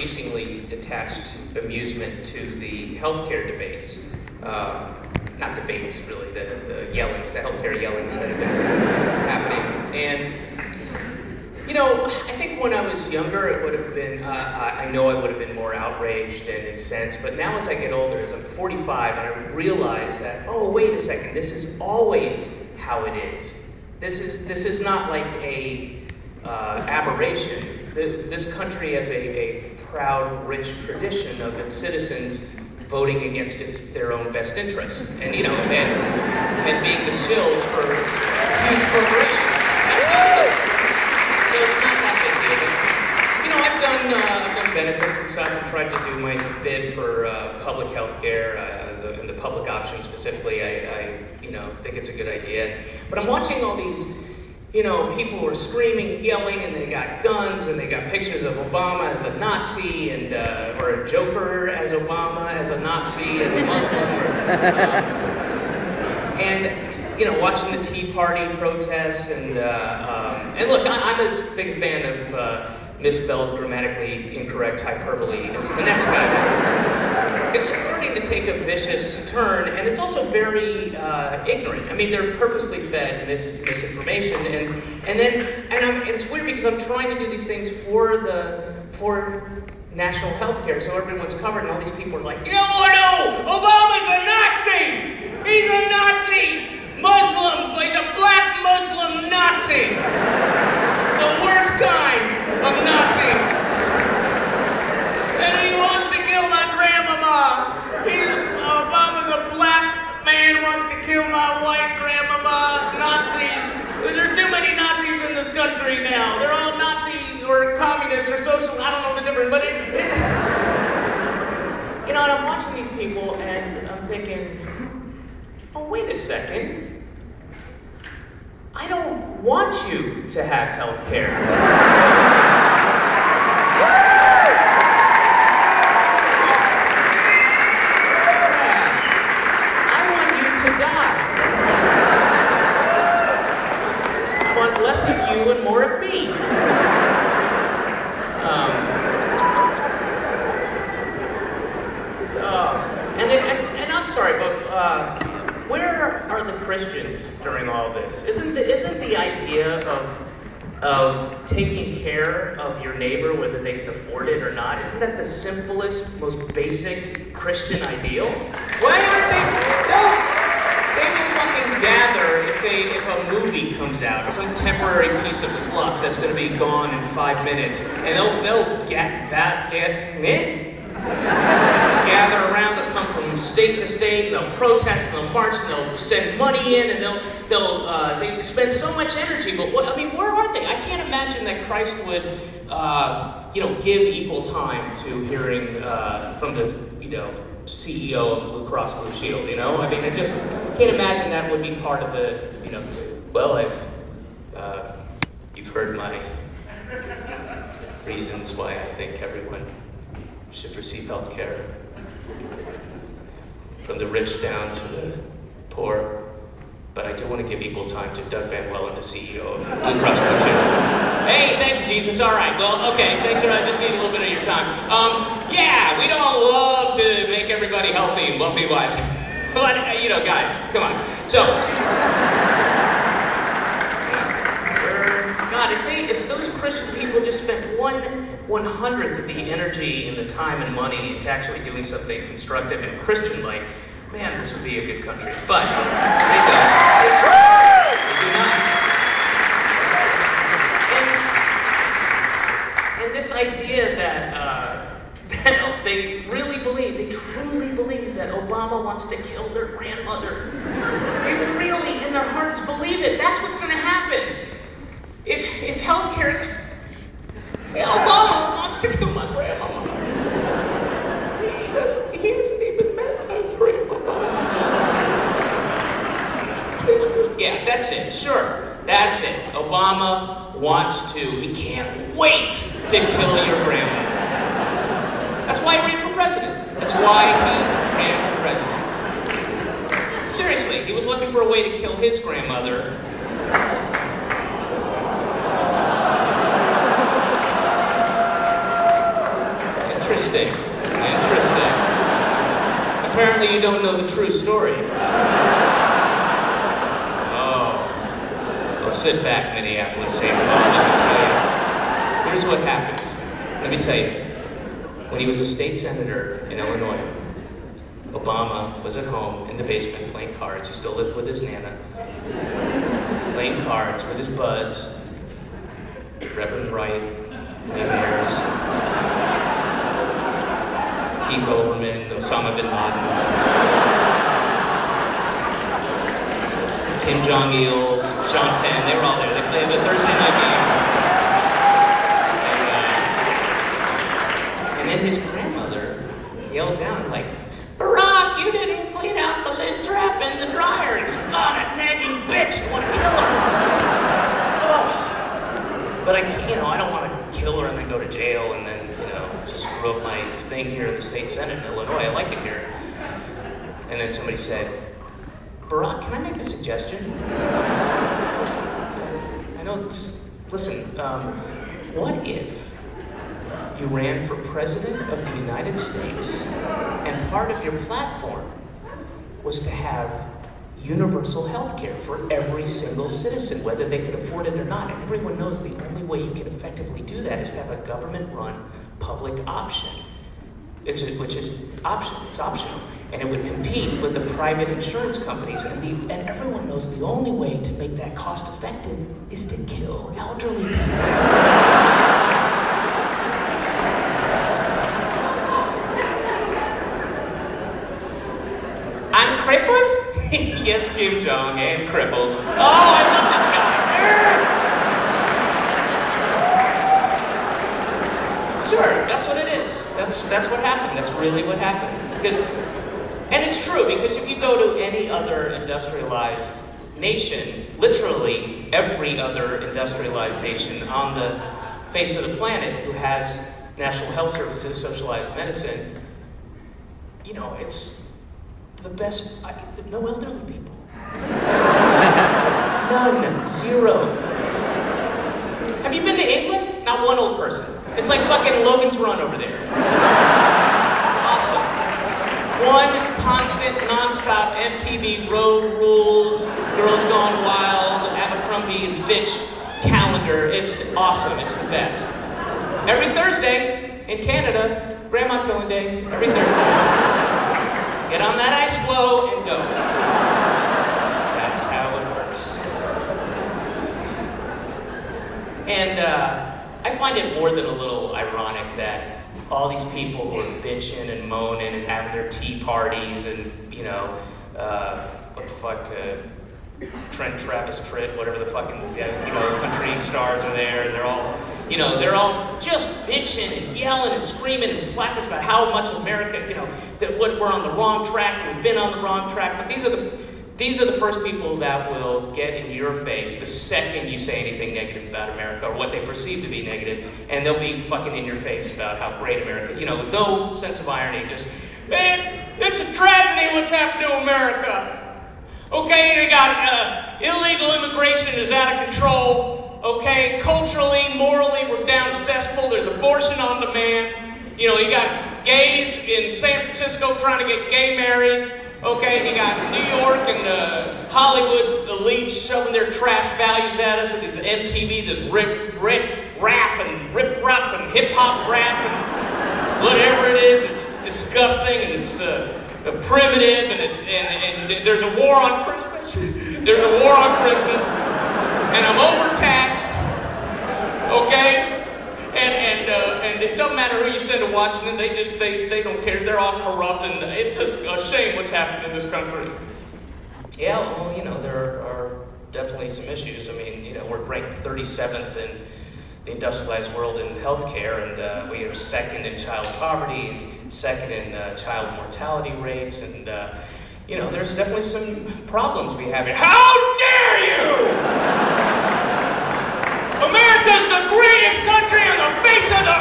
increasingly detached amusement to the healthcare debates. Not debates, really, the yellings, the healthcare yellings that have been happening. And, you know, I think when I was younger, it would have been, I know I would have been more outraged and incensed, but now as I get older, as I'm 45, and I realize that, oh, wait a second, this is always how it is. This is not like a aberration. This country has a proud, rich tradition of its citizens voting against their own best interests, and you know, and being the shills for huge corporations. That's how it is. So it's not that big deal. You know, I've done benefits and stuff. I've tried to do my bid for public health care, and the public option specifically. I you know, think it's a good idea. But I'm watching all these, you know, people who are screaming, yelling, and they got guns, and they got pictures of Obama as a Nazi, and or a Joker as Obama, as a Nazi, as a Muslim, and you know, watching the Tea Party protests, and look, I'm as big a fan of misspelled, grammatically incorrect hyperbole as the next guy. It's starting to take a vicious turn, and it's also very ignorant. I mean, they're purposely fed misinformation, and it's weird because I'm trying to do these things for national health care, so everyone's covered, and all these people are like, no, Obama's a Nazi! He's a Nazi! Muslim! He's a black Muslim Nazi! The worst kind of Nazi! And he wants to kill my grandmama! Obama's a black man, wants to kill my white grandmama! Nazi! There are too many Nazis in this country now. They're all Nazi or communist or social, I don't know the difference, but it's... You know, and I'm watching these people and I'm thinking, oh, wait a second. I don't want you to have health care. I want you to die. I want less of you and more of me. And I'm sorry, but where are the Christians during all this? Isn't the idea of taking care of your neighbor, whether they can afford it or not, isn't that the simplest, most basic Christian ideal? Why aren't they will fucking gather if a movie comes out, some temporary piece of fluff that's going to be gone in 5 minutes, and they'll gather around, they'll come from state to state, they'll protest, and they'll march, and they'll send money in, and they spend so much energy, but where are they? I can't imagine that Christ would, you know, give equal time to hearing from the, you know, CEO of Blue Cross Blue Shield, you know? I mean, I just can't imagine that would be part of the, you know, well, you've heard my reasons why I think everyone should receive health care, from the rich down to the poor. But I do want to give equal time to Doug Van Wellen, the CEO of Blue Cross Blue Shield. Hey, thank you, Jesus. All right, well, okay, thanks I just need a little bit of your time. Yeah, we don't love to make everybody healthy and wealthy lives. But, you know, guys, come on. So, God, if those Christian people just spent 1/100th of the energy and the time and money into actually doing something constructive and Christian-like, man, this would be a good country. But they don't. They do not. And this idea that they really believe, they truly believe that Obama wants to kill their grandmother. They really, in their hearts, believe it. That's what's going to happen. If healthcare, Obama wants to kill my grandmama. He hasn't even met my grandmama. Yeah, that's it, sure, that's it. Obama wants to, he can't wait to kill your grandmother. That's why he ran for president. That's why he ran for president. Seriously, he was looking for a way to kill his grandmother. Interesting. Interesting. Apparently you don't know the true story. Oh. Well, sit back, Minneapolis, St. Paul. Let me tell you. Here's what happened. Let me tell you. When he was a state senator in Illinois, Obama was at home in the basement playing cards. He still lived with his Nana. Playing cards with his buds. Reverend Wright, Lee Ayers, Heath Overman, Osama bin Laden, Kim Jong-il, Sean Penn, they were all there. They played the Thursday night game. And then his grandmother yelled down like, "Barack, you didn't clean out the lid trap in the dryer." He's like, "Oh, that nagging bitch, you want to kill her." Oh. But I don't want to kill her and then go to jail and then, screw up my thing here in the state senate in Illinois. I like it here. And then somebody said, "Barack, can I make a suggestion?" I know, just listen. What if you ran for president of the United States and part of your platform was to have universal health care for every single citizen, whether they could afford it or not? And everyone knows the only way you can effectively do that is to have a government-run public option, which is optional. It's optional, and it would compete with the private insurance companies. And everyone knows the only way to make that cost-effective is to kill elderly people. I'm cripples? Yes, Kim Jong and cripples. Oh, I love this guy. Sure, that's what it is. That's what happened. That's really what happened. And it's true, because if you go to any other industrialized nation, literally every other industrialized nation on the face of the planet who has national health services, socialized medicine, it's the best. No elderly people. None. Zero. Have you been to England? Not one old person. It's like fucking Logan's Run over there. Awesome. One constant, non-stop MTV Road Rules, Girls Gone Wild, Abercrombie and Fitch calendar. It's awesome. It's the best. Every Thursday in Canada, Grandma Killing Day. Every Thursday. Get on that ice floe and go. That's how it works. And I find it more than a little ironic that all these people who are bitching and moaning and having their tea parties and, what the fuck, Trent Travis Tritt, whatever the fucking, country stars are there, and they're all just bitching and yelling and screaming and placards about how much America, that we're on the wrong track and we've been on the wrong track. But these are the first people that will get in your face the second you say anything negative about America or what they perceive to be negative, and they'll be fucking in your face about how great America, with no sense of irony, just, it's a tragedy what's happened to America. Okay, they got illegal immigration is out of control. Okay, culturally, morally, we're down a cesspool. There's abortion on demand. You got gays in San Francisco trying to get gay married. Okay, and you got New York and Hollywood elites shoving their trash values at us with this MTV, this rip rap and hip hop rap and whatever it is. It's disgusting and it's primitive, and there's a war on Christmas. There's a war on Christmas, and I'm overtaxed. Okay, and it doesn't matter who you send to Washington. They don't care. They're all corrupt, and it's just a shame what's happening in this country. Yeah, well, there are definitely some issues. I mean, we're ranked 37th in the industrialized world in healthcare, and we are second in child poverty, and second in child mortality rates, and there's definitely some problems we have here. How dare you! America's the greatest country on the face of the